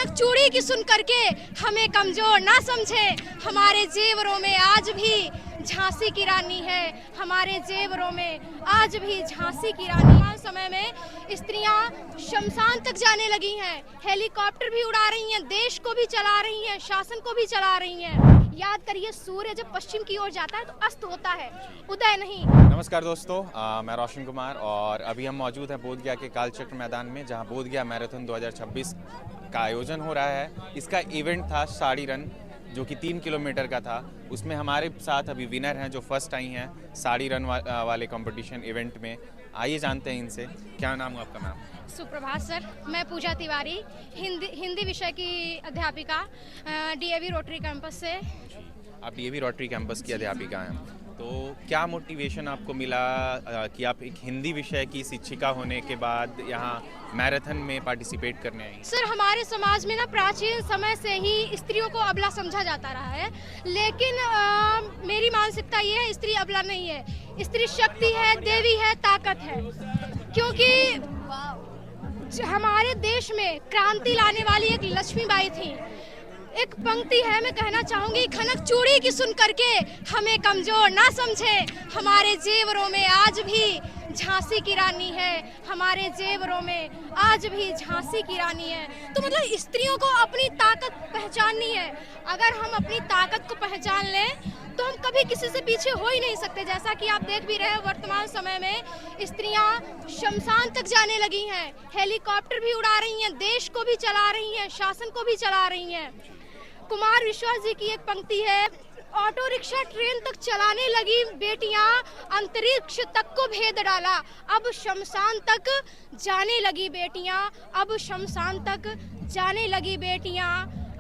खनक चूड़ी की सुन करके हमें कमजोर ना समझे। हमारे जेवरों में आज भी झांसी की रानी है, हमारे जेवरों में आज भी झांसी की रानी। समय में स्त्रियां शमशान तक जाने लगी हैं, हेलीकॉप्टर भी उड़ा रही हैं, देश को भी चला रही हैं, शासन को भी चला रही हैं। याद करिए, सूर्य जब पश्चिम की ओर जाता है तो अस्त होता है, उदय नहीं। नमस्कार दोस्तों, मैं रोशन कुमार और अभी हम मौजूद हैं बोधगया के कालचक्र मैदान में, जहां बोधगया मैराथन 2026 का आयोजन हो रहा है। इसका इवेंट था साड़ी रन, जो कि 3 किलोमीटर का था। उसमें हमारे साथ अभी विनर हैं जो फर्स्ट आई हैं साड़ी रन वाले कंपटीशन इवेंट में। आइए जानते हैं इनसे। क्या नाम है आपका? मैम सुप्रभात सर, मैं पूजा तिवारी, हिंदी विषय की अध्यापिका, डीएवी रोटरी कैंपस से। आप डीएवी रोटरी कैंपस की अध्यापिका हैं, तो क्या मोटिवेशन आपको मिला कि आप एक हिंदी विषय की शिक्षिका होने के बाद यहाँ मैराथन में पार्टिसिपेट करने आई? सर, हमारे समाज में ना प्राचीन समय से ही स्त्रियों को अबला समझा जाता रहा है, लेकिन मेरी मानसिकता ये है, स्त्री अबला नहीं है, स्त्री शक्ति है, देवी है, ताकत है। क्योंकि हमारे देश में क्रांति लाने वाली एक लक्ष्मीबाई थी। एक पंक्ति है, मैं कहना चाहूंगी, खनक चूड़ी की सुन करके हमें कमजोर ना समझे। हमारे जेवरों में आज भी झांसी की रानी है, हमारे जेवरों में आज भी झांसी की रानी है। तो मतलब स्त्रियों को अपनी ताकत पहचाननी है। अगर हम अपनी ताकत को पहचान लें तो हम कभी किसी से पीछे हो ही नहीं सकते। जैसा कि आप देख भी रहे हैं, वर्तमान समय में स्त्रियां शमशान तक जाने लगी हैं, हेलीकॉप्टर भी उड़ा रही हैं, देश को भी चला रही हैं, शासन को भी चला रही हैं। कुमार विश्वास जी की एक पंक्ति है, ऑटो रिक्शा ट्रेन तक चलाने लगी बेटियां, अंतरिक्ष तक को भेद डाला, अब शमशान तक जाने लगी बेटियां, अब शमशान तक जाने लगी बेटियां,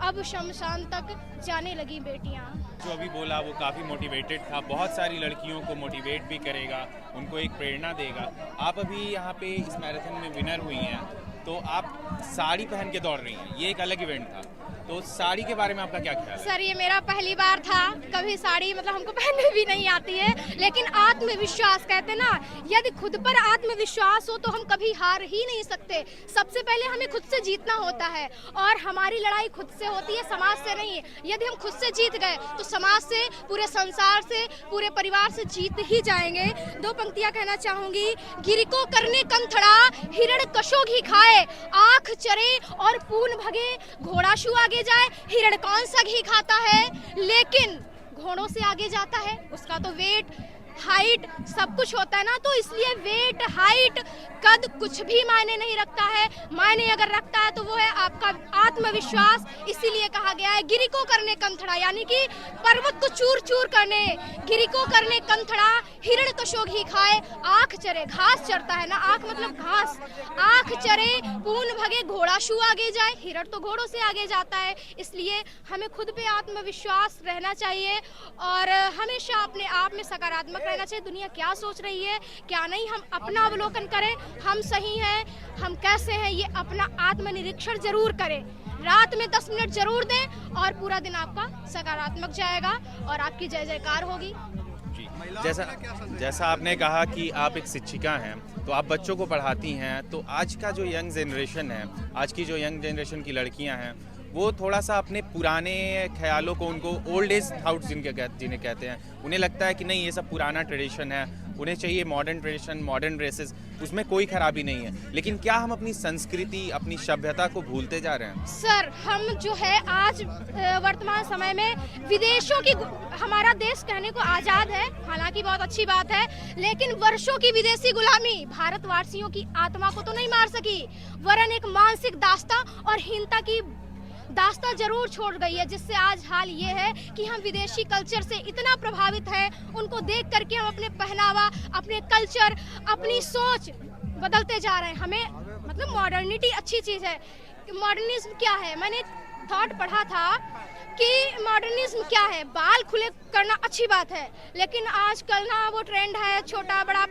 अब शमशान तक जाने लगी बेटियां। जो अभी बोला वो काफ़ी मोटिवेटेड था, बहुत सारी लड़कियों को मोटिवेट भी करेगा, उनको एक प्रेरणा देगा। आप अभी यहाँ पे इस मैराथन में विनर हुई हैं, तो आप साड़ी पहन के दौड़ रही हैं, ये एक अलग इवेंट था, तो साड़ी के बारे में आपका क्या ख्याल है? सर, ये मेरा पहली बार था, कभी साड़ी मतलब हमको पहनने भी नहीं आती है, लेकिन आत्मविश्वास कहते हैं ना, यदि खुद पर आत्मविश्वास हो तो हम कभी हार ही नहीं सकते। सबसे पहले हमें खुद से जीतना होता है, और हमारी लड़ाई खुद से होती है, समाज से नहीं। यदि हम खुद से जीत गए तो समाज से, पूरे संसार से, पूरे परिवार से जीत ही जाएंगे। 2 पंक्तियां कहना चाहूंगी। गिरी को करने कंथड़ा, हिरण कशो घी खाए, आंख चरे और पून भगे, घोड़ा शू आगे जाए, हिरण कौन सा घी खाता है, लेकिन घोड़ों से आगे जाता है, उसका तो वेट, हाइट सब कुछ होता है ना, तो इसलिए वेट, हाइट, कद कुछ भी मायने नहीं रखता है। मायने अगर रखता है तो वो है आपका आत्मविश्वास। इसीलिए कहा गया है गिरी को करने कंथड़ा, यानी कि पर्वत को चूर चूर करने, गिरी को करने कंथड़ा, हिरण कशो घी खाए, आंख चरे, घास चरता है ना, आंख मतलब घास, आंख चरे, पून भगे, घोड़ा शू आगे जाए, हिरण तो घोड़ों से आगे जाता है। इसलिए हमें खुद पे आत्मविश्वास रहना चाहिए और हमेशा अपने आप में सकारात्मक रहना चाहिए। दुनिया क्या सोच रही है, क्या नहीं, हम अपना अवलोकन करें, हम सही हैं, हम कैसे हैं, ये अपना आत्मनिरीक्षण जरूर करें। रात में 10 मिनट जरूर दें और पूरा दिन आपका सकारात्मक जाएगा और आपकी जय जयकार होगी। जैसा आपने कहा कि आप एक शिक्षिका हैं, तो आप बच्चों को पढ़ाती हैं, तो आज का जो यंग जनरेशन है, आज की जो यंग जनरेशन की लड़कियां हैं, वो थोड़ा सा अपने पुराने ख्यालों को, उनको ओल्ड एज थाउट्स जिन्हें कहते हैं, उन्हें लगता है कि नहीं, ये सब पुराना ट्रेडिशन है, उन्हें चाहिए मॉडर्न ट्रेडिशन, मॉडर्न ड्रेसेस, उसमें कोई खराबी नहीं है। लेकिन क्या हम अपनी संस्कृति, अपनी सभ्यता को भूलते जा रहे हैं? सर, हम जो है आज वर्तमान समय में विदेशों की, हमारा देश कहने को आजाद है, हालांकि बहुत अच्छी बात है, लेकिन वर्षों की विदेशी गुलामी भारतवासियों की आत्मा को तो नहीं मार सकी, वरन एक मानसिक दास्ता और हीनता की दास्ता जरूर छोड़ गई है, जिससे आज हाल ये है कि हम विदेशी कल्चर से इतना प्रभावित हैं, उनको देख करके हम अपने पहनावा, अपने कल्चर, अपनी सोच बदलते जा रहे हैं। हमें मतलब मॉडर्निटी अच्छी चीज़ है। मॉडर्निज्म क्या है? मैंने थॉट पढ़ा था कि मॉडर्निज्म क्या है, बाल खुले करना अच्छी बात है, लेकिन आजकल ना वो ट्रेंड है छोटा बड़ा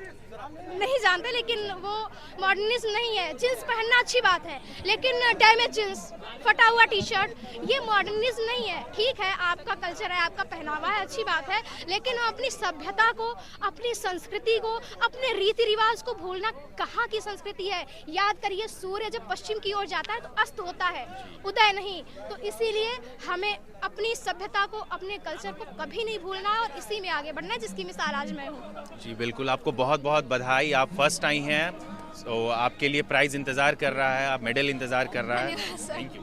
नहीं जानते, लेकिन वो मॉडर्निज्म नहीं है। जींस पहनना अच्छी बात है, लेकिन डैमेज जींस, फटा हुआ टी शर्ट, ये मॉडर्निज्म नहीं है। ठीक है, आपका कल्चर है, आपका पहनावा है, अच्छी बात है, लेकिन अपनी सभ्यता को, अपनी संस्कृति को, अपने रीति रिवाज को भूलना कहाँ की संस्कृति है। याद करिए, सूर्य जब पश्चिम की ओर जाता है तो अस्त होता है, उदय नहीं। तो इसीलिए हमें अपनी सभ्यता को, अपने कल्चर को कभी नहीं भूलना है और इसी में आगे बढ़ना है, जिसकी मिसाल आज मैं हूँ। जी बिल्कुल, आपको बहुत बहुत बधाई, आप फर्स्ट आई हैं। तो आपके लिए प्राइज़ इंतज़ार कर रहा है, आप मेडल इंतज़ार कर रहा है। धन्यवाद सर। Thank you.